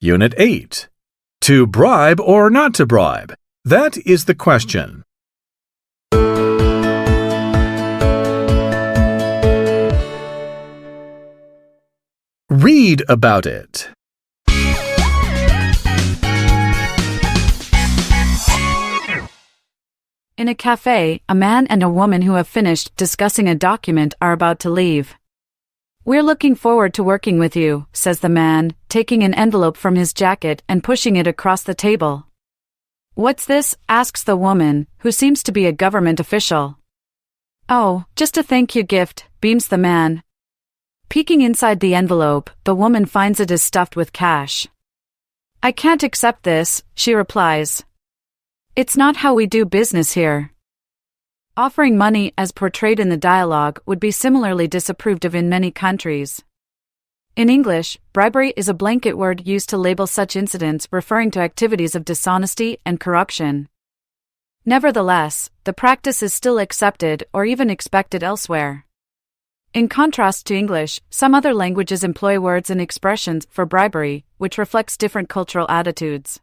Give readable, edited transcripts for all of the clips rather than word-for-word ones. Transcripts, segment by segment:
Unit 8. To bribe or not to bribe? That is the question. Read about it. In a cafe, a man and a woman who have finished discussing a document are about to leave. "We're looking forward to working with you," says the man, taking an envelope from his jacket and pushing it across the table. "What's this?" asks the woman, who seems to be a government official. "Oh, just a thank you gift," beams the man. Peeking inside the envelope, the woman finds it is stuffed with cash. "I can't accept this," she replies. "It's not how we do business here." Offering money as portrayed in the dialogue would be similarly disapproved of in many countries. In English, bribery is a blanket word used to label such incidents referring to activities of dishonesty and corruption. Nevertheless, the practice is still accepted or even expected elsewhere. In contrast to English, some other languages employ words and expressions for bribery, which reflects different cultural attitudes.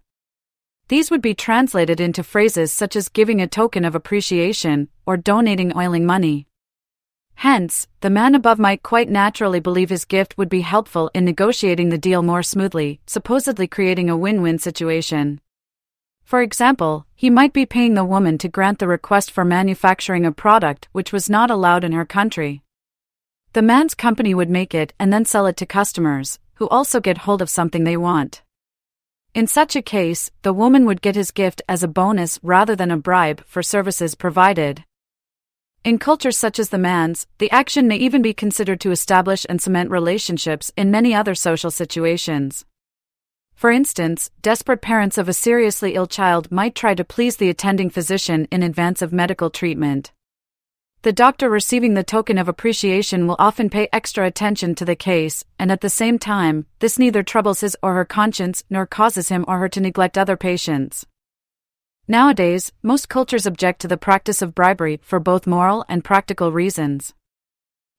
These would be translated into phrases such as giving a token of appreciation or donating oiling money. Hence, the man above might quite naturally believe his gift would be helpful in negotiating the deal more smoothly, supposedly creating a win-win situation. For example, he might be paying the woman to grant the request for manufacturing a product which was not allowed in her country. The man's company would make it and then sell it to customers, who also get hold of something they want. In such a case, the woman would get his gift as a bonus rather than a bribe for services provided. In cultures such as the man's, the action may even be considered to establish and cement relationships in many other social situations. For instance, desperate parents of a seriously ill child might try to please the attending physician in advance of medical treatment. The doctor receiving the token of appreciation will often pay extra attention to the case, and at the same time, this neither troubles his or her conscience nor causes him or her to neglect other patients. Nowadays, most cultures object to the practice of bribery for both moral and practical reasons.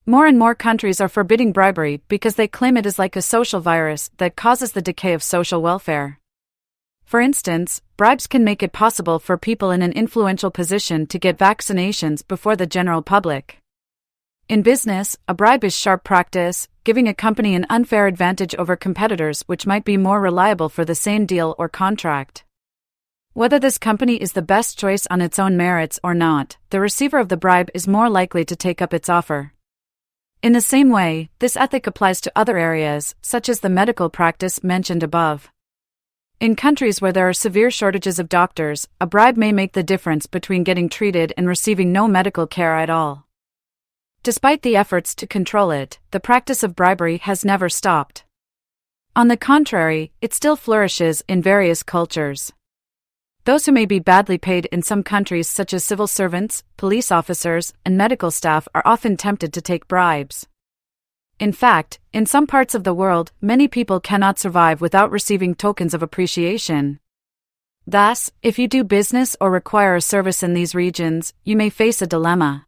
More and more countries are forbidding bribery because they claim it is like a social virus that causes the decay of social welfare. For instance, bribes can make it possible for people in an influential position to get vaccinations before the general public. In business, a bribe is sharp practice, giving a company an unfair advantage over competitors which might be more reliable for the same deal or contract. Whether this company is the best choice on its own merits or not, the receiver of the bribe is more likely to take up its offer. In the same way, this ethic applies to other areas, such as the medical practice mentioned above. In countries where there are severe shortages of doctors, a bribe may make the difference between getting treated and receiving no medical care at all. Despite the efforts to control it, the practice of bribery has never stopped. On the contrary, it still flourishes in various cultures. Those who may be badly paid in some countries such as civil servants, police officers, and medical staff are often tempted to take bribes. In fact, in some parts of the world, many people cannot survive without receiving tokens of appreciation. Thus, if you do business or require a service in these regions, you may face a dilemma.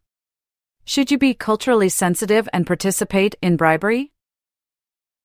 Should you be culturally sensitive and participate in bribery?